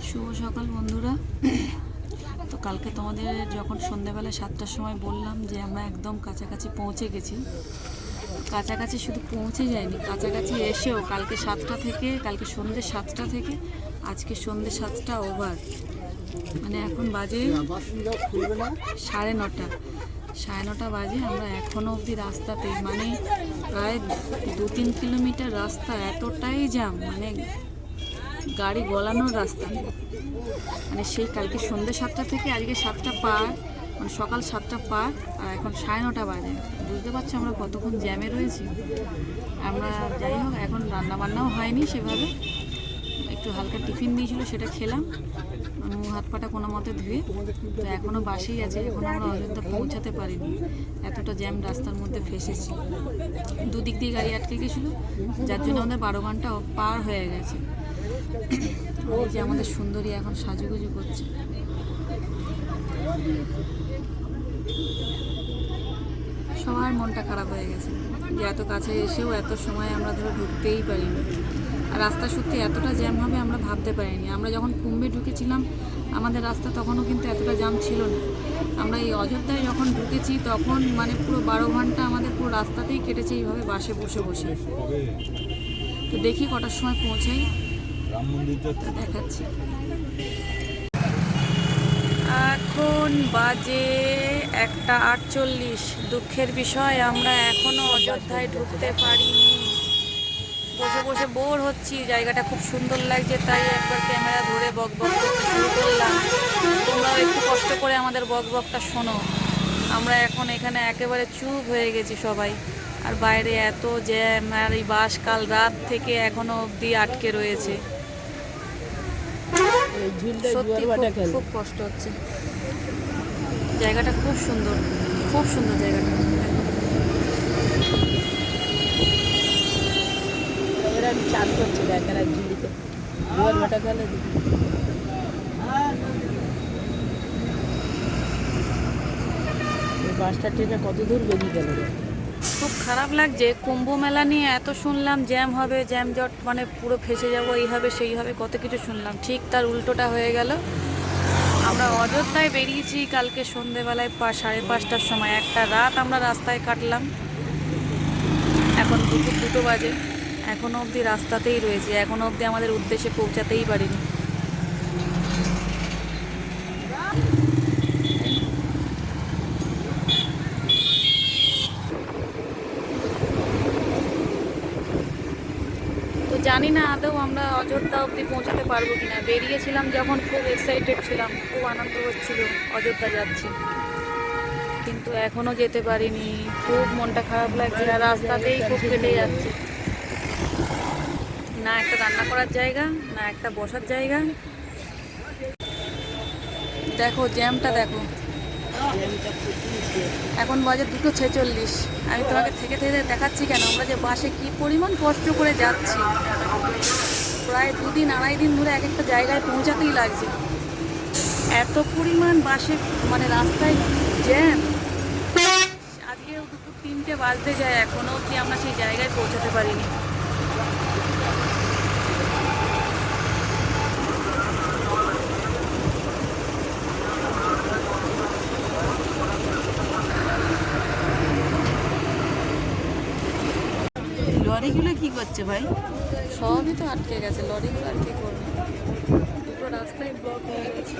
শুভ সকাল বন্ধুরা। তো কালকে তোমাদের যখন সন্ধ্যাবেলা 7টার সময় বললাম যে আমরা একদম কাছাকাছি পৌঁছে গেছি, কাছাকাছি শুধু পৌঁছে যায়নি, কাছাকাছি এসেও কালকে 7টা থেকে, কালকে সন্ধ্যে 7টা থেকে আজকে সন্ধ্যে 7টা ওভার, মানে এখন বাজে 9:30। 9:30 বাজে, আমরা এখনও অবধি রাস্তাতেই, মানে প্রায় 2-3 কিলোমিটার রাস্তা এতটাই জ্যাম, মানে গাড়ি গলানোর রাস্তা। মানে সেই কালকে সন্ধ্যে 7টা থেকে আজকে 7টা পার, মানে সকাল 7টা পার, আর এখন 9:30 বাজে। বুঝতে পারছো আমরা কতক্ষণ জ্যামে রয়েছি। আমরা যাই হোক, এখন রান্নাবান্নাও হয়নি সেভাবে, একটু হালকা টিফিন দিয়েছিল সেটা খেলাম, মুখ হাত পাটা কোনো মতে ধুয়ে। তো এখনও বাসেই আছে, এখনও আমরা অযোধ্যা পৌঁছাতে পারিনি, এতটা জ্যাম রাস্তার মধ্যে ফেসেছি। দুদিক দিয়ে গাড়ি আটকে গেছিলো, যার জন্য আমাদের 12 ঘন্টা পার হয়ে গেছে। এই যে আমাদের সুন্দরী এখন সাজুগুজু করছে। সবার মনটা খারাপ হয়ে গেছে যে এত কাছে এসেও এত সময় আমরা ধরে ঢুকতেই পারিনি। আর রাস্তা সত্যি এতটা জ্যাম হবে আমরা ভাবতে পারিনি। আমরা যখন কুম্ভে ঢুকেছিলাম আমাদের রাস্তা তখনও কিন্তু এতটা জ্যাম ছিল না। আমরা এই অযোধ্যায় যখন ঢুকেছি তখন মানে পুরো 12 ঘন্টা আমাদের পুরো রাস্তাতেই কেটেছে এইভাবে বাসে বসে বসে। তো দেখি কটার সময় পৌঁছাই, দেখাচ্ছি। এখন বাজে 1:48। দুঃখের বিষয় আমরা এখনো অযোধ্যায় ঢুকতে পারিনি। বসে বসে বোর হচ্ছি, জায়গাটা খুব সুন্দর লাগছে, তাই একবার ক্যামেরা ধরে বকবক করতে শুরু করলাম। তোমরাও একটু কষ্ট করে আমাদের বকবকটা শোনো। আমরা এখন এখানে একেবারে চুপ হয়ে গেছি সবাই, আর বাইরে এত জ্যাম, আর এই বাস কাল রাত থেকে এখনো অবধি আটকে রয়েছে। সত্যি খুব কষ্ট হচ্ছে। জায়গাটা খুব সুন্দর, খুব সুন্দর জায়গাটা। চান করছে দেখার ঝুলিতে ভাটা খেলে বাসটা ট্রেনে কত দূর বেরিয়ে গেল। খুব খারাপ লাগছে। কুম্ভ মেলা নিয়ে এত শুনলাম জ্যাম হবে, জ্যাম জট, মানে পুরো ফেসে যাবো, এই হবে সেই হবে, কত কিছু শুনলাম, ঠিক তার উল্টোটা হয়ে গেল। আমরা অযোধ্যায় বেরিয়েছি কালকে সন্ধেবেলায় 5:30টার সময়, একটা রাত আমরা রাস্তায় কাটলাম। এখন দুপুর 2টো বাজে, এখনও অবধি রাস্তাতেই রয়েছে, এখনও অবধি আমাদের উদ্দেশ্যে পৌঁছাতেই পারিনি। জানি না আদৌ আমরা অযোধ্যা অবধি পৌঁছাতে পারবো কিনা। বেরিয়েছিলাম যখন খুব এক্সাইটেড ছিলাম, খুব আনন্দ হচ্ছিল অযোধ্যা যাচ্ছি, কিন্তু এখনও যেতে পারিনি। খুব মনটা খারাপ লাগছে, আর রাস্তাতেই খুব কেটে যাচ্ছে। না একটা রান্না করার জায়গা, না একটা বসার জায়গা। দেখো জ্যামটা দেখো, এখন বাজে 2:46। আমি তোমাকে থেকে থেকে দেখাচ্ছি কেন, আমরা যে বাসে কি পরিমাণ কষ্ট করে যাচ্ছি। প্রায় 2-2.5 দিন ধরে এক একটা জায়গায় পৌঁছাতেই লাগছে, এত পরিমাণ বাসে, মানে রাস্তায় জ্যাম। আজকেও দুপুর 3টে বাজতে যায়, এখনও অবধি আমরা সেই জায়গায় পৌঁছাতে পারিনি। লরিগুলো কি করছে ভাই? সবই তো আটকে গেছে, লরিগুলো আর কি করবে, দুটো রাস্তায় ব্লক হয়ে গেছে।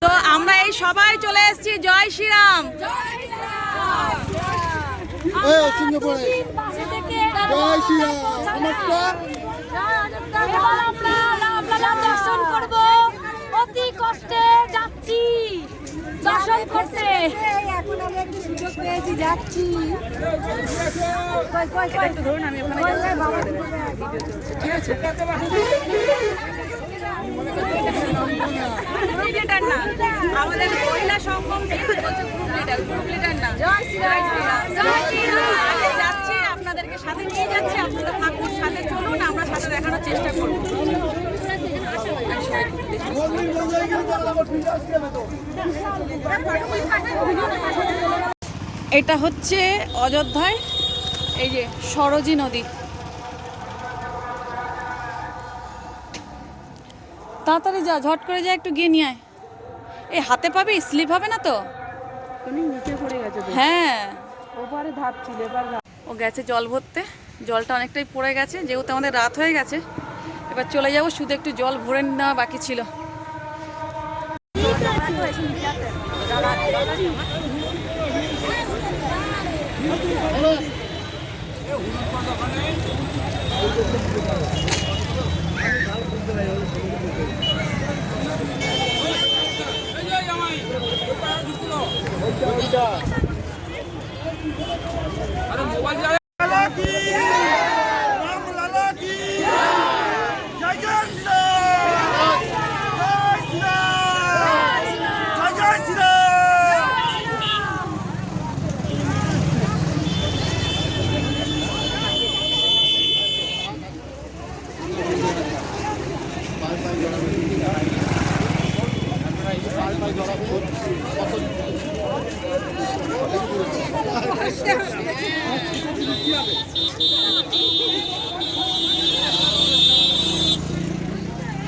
তো আমরা এই সবাই চলে এসেছি জয় শ্রীরাম। দর্শন করবো, অতি কষ্টে যাচ্ছি দর্শন করতে। এখন আমরা একটু সুযোগ পেয়েছি, যাচ্ছি। ধরুন আমি ঠিক আছে। আমাদের মহিলা সংগম গ্রুপ লিডার না। জয় শ্রীরাম। সাথে নিয়ে যাচ্ছি, আপনারা থাকুন, সাথে চলুন, আমরা সাথে দেখানোর চেষ্টা করব। এটা হচ্ছে অযোধ্যায় এই যে সরজী নদী। তাড়াতাড়ি যা, ঝট করে যা, একটু গিয়ে নিয়ে আয়। এই হাতে পাবি, স্লিপ হবে না তো? তুমি নিচে পড়ে গেছে তো। হ্যাঁ, ওপারে ধাপ ছিল, এবার ও গেছে জল ভরতে, জলটা অনেকটাই পড়ে গেছে, যেহেতু আমাদের রাত হয়ে গেছে এবার চলে যাবো, শুধু একটু জল ভরে নেওয়া বাকি ছিল।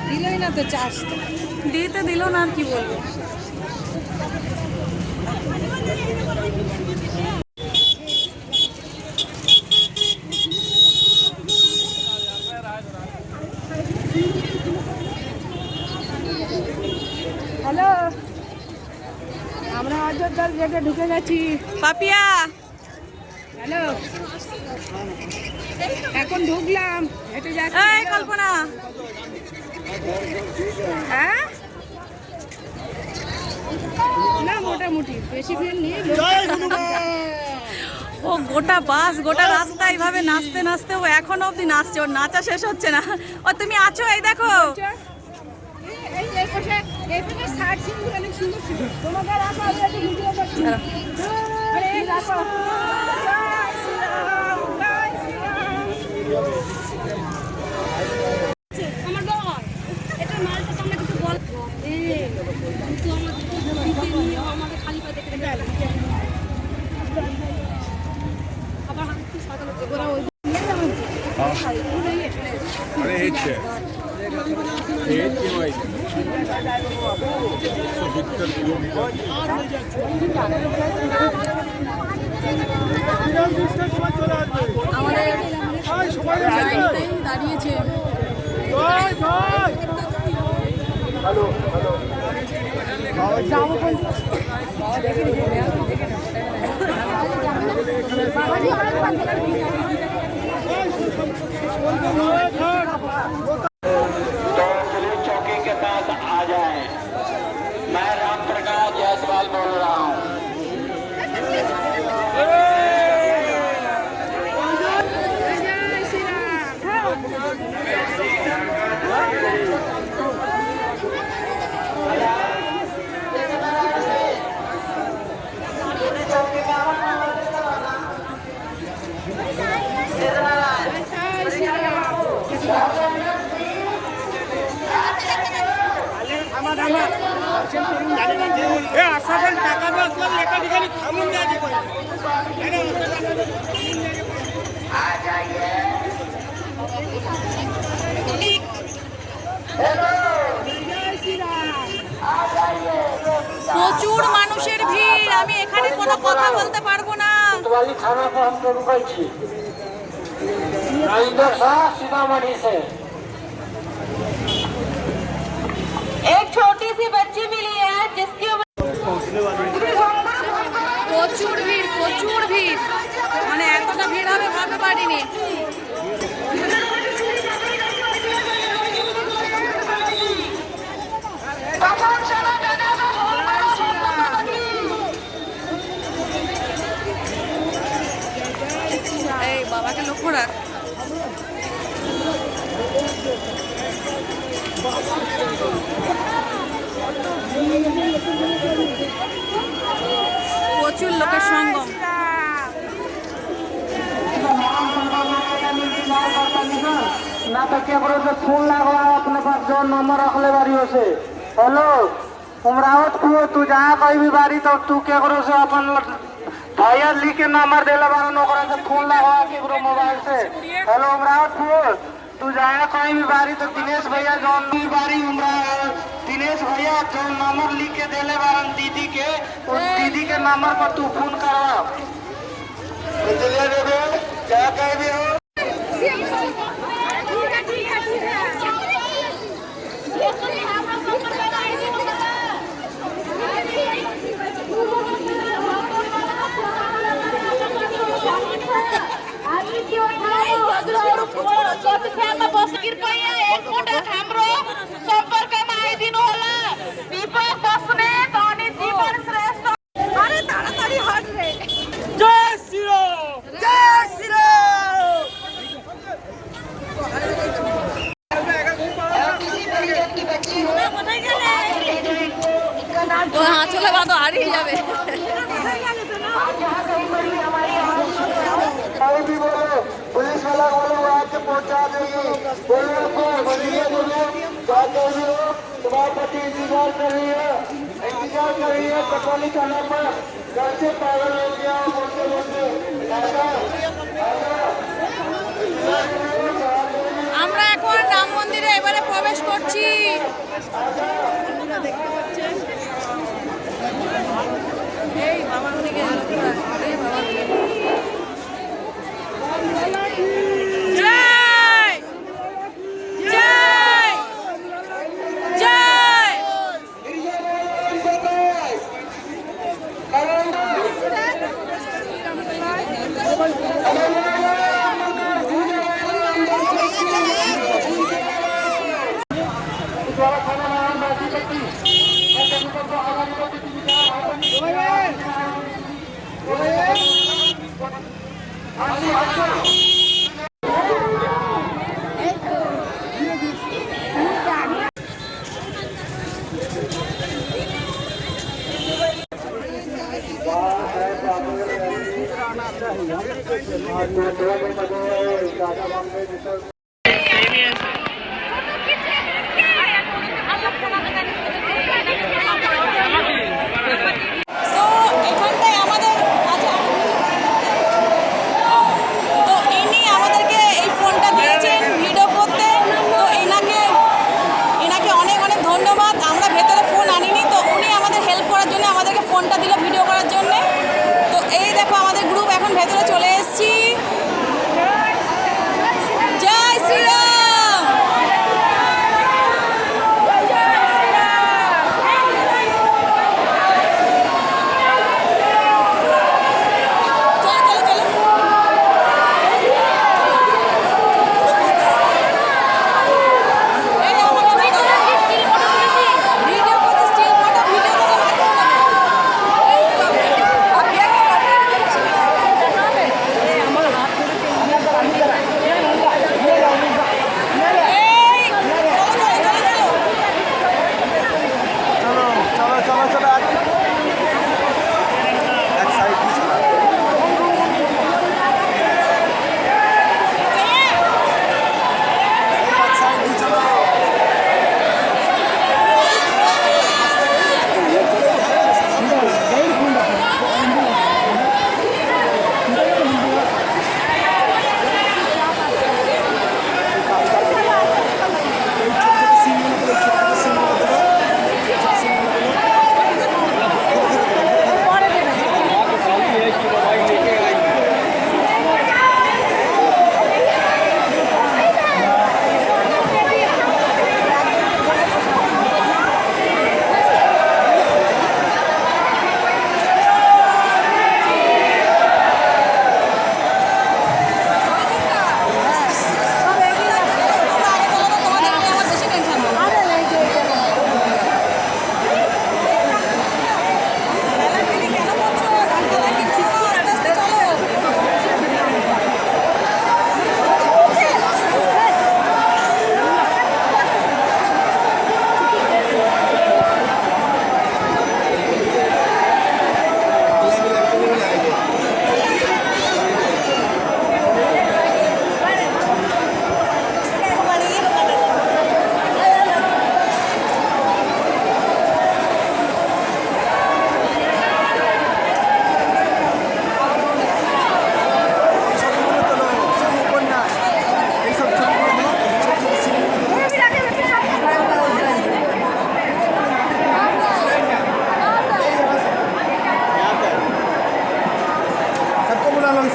দিলই না তো চাষটা। দিতে দিল না, আর কি বলবো। হ্যালো, আমরা অযোধ্যার গেটে ঢুকে গেছি। পাপিয়া, হ্যালো, এখন ঢুকলাম, হেঁটে যাচ্ছি। এই কল্পনা, হ্যাঁ না, মোটামুটি বেশি ভিড় নেই। ও গোটা বাস গোটা রাস্তা এইভাবে নাচতে নাচতে ও এখনো অবধি নাচছে, ওর নাচা শেষ হচ্ছে না। ও তুমি আছো, এই দেখো। তোমাকে রাখো, আমি একটু ভিডিও করছি। আরে এই রাখো। জয় শ্রীরাম, জয় শ্রীরাম। আমার বল এটা মালটা সামনে কিছু বল কিন্তু আমাদের খালি পা দেখে আবার হাঁটতে সাধারণ ওরা ওই अरे एक है एक की वाइज 170 किलोमीटर আমাদের গাড়িতেই দাঁড়িয়েছে। तो पुलिस चौकी के पास आ जाएं। मैं राम प्रकाश जायसवाल बोल रहा हूँ। প্রচুর মানুষের ভিড়, আমি এখানে কোনো কথা বলতে পারবো না। कोतवाली थाना पर हम लोग रुकल छी। राजेंद्र शाह सीतामढ़ी से एक छोटी सी बच्ची मिली है जिसकी প্রচুর ভিড়, প্রচুর ভিড়, মানে এতটা ভিড় হবে ভাবতে পারিনি। এই বাবাকে লক্ষ্য রাখ। প্রচুর লোকের সঙ্গম। तो केकरो से फोन लगवा अपने पास जो नंबर रखले बारी से। हेलो उमरावत को तू जहाँ कहीं भी बारी तो तू केकरो से अपन भैया लिख के नंबर देले बारन ओकरा से फोन लगवा केकरो मोबाइल से। हेलो उमरावत को तू जहाँ कहीं भी बारी तो दिनेश भैया जो बारी दिनेश भैया जो नंबर लिख के देले बारन दीदी के उस दीदी के नंबर पर तू फोन करवा। चलिए बेबे क्या कह भी हो कृपया एक मुठा हाम्रो सम्पर्कमा आइदिनु होला। दीपक बस्नेत अनि जीवन श्रेष्ठ। अरे ताडाताडी हट रे। जय श्रीराम जय श्रीराम। तो हाँ चले बात आ रही जावे। कोई भी बोलो पुलिस वाला बोलो वो आके पहुंचा देगी। बोलो बोलिए बोलो क्या कह रही हो तुम्हारे पति इंतजार कर रही है कटौली थाना पर। घर से पागल हो गया बोलते बोलते আমরা এখন রাম মন্দিরে এবারে প্রবেশ করছি। এই বাবা মনিকে এই বাবা জয় জয় জয়। সো এখানটায় আমাদের তো ইনি আমাদেরকে এই ফোনটা দিয়েছেন ভিডিও করতে। তো এনাকে অনেক অনেক ধন্যবাদ। আমরা ভেতরে ফোন আনিনি, তো উনি আমাদের হেল্প করার জন্য আমাদেরকে ফোনটা দিল ভিডিও করার জন্য। তো এই দেখো আমাদের গ্রুপ এখন ভেতরে চলে এসেছি। জয়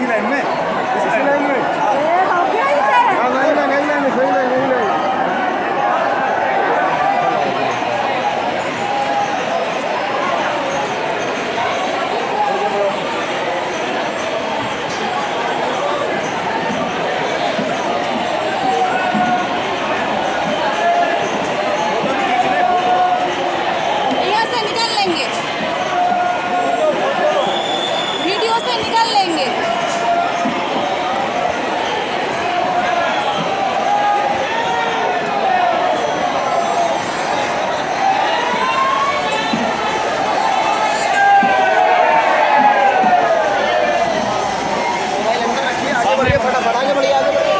इसी लाइन में ए हो गया इसे हाँ नहीं लाइन सही लाइन नहीं लाइन यहाँ से निकाल लेंगे, वीडियो से निकाल लेंगे। फटाफट आगे बढ़िए आगे बढ़िए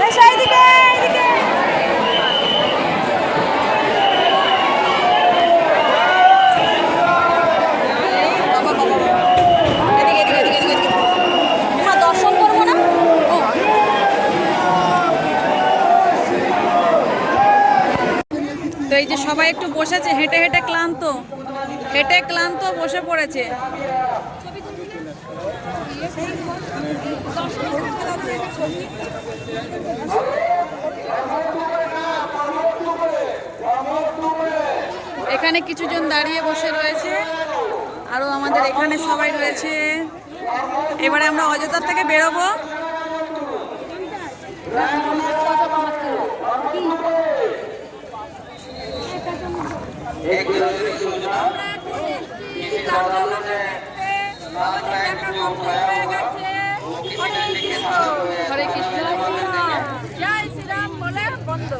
এসো এদিকে এদিকে আমরা দর্শন করবো না? তো এই যে সবাই একটু বসেছে, হেঁটে হেঁটে ক্লান্ত বসে পড়েছে। এখানে কিছুজন দাঁড়িয়ে বসে রয়েছে, আরো আমাদের এখানে সবাই রয়েছে। এবারে আমরা অযোধ্যা থেকে বেরোবো। জয় শ্রীরাম বলে বন্ধ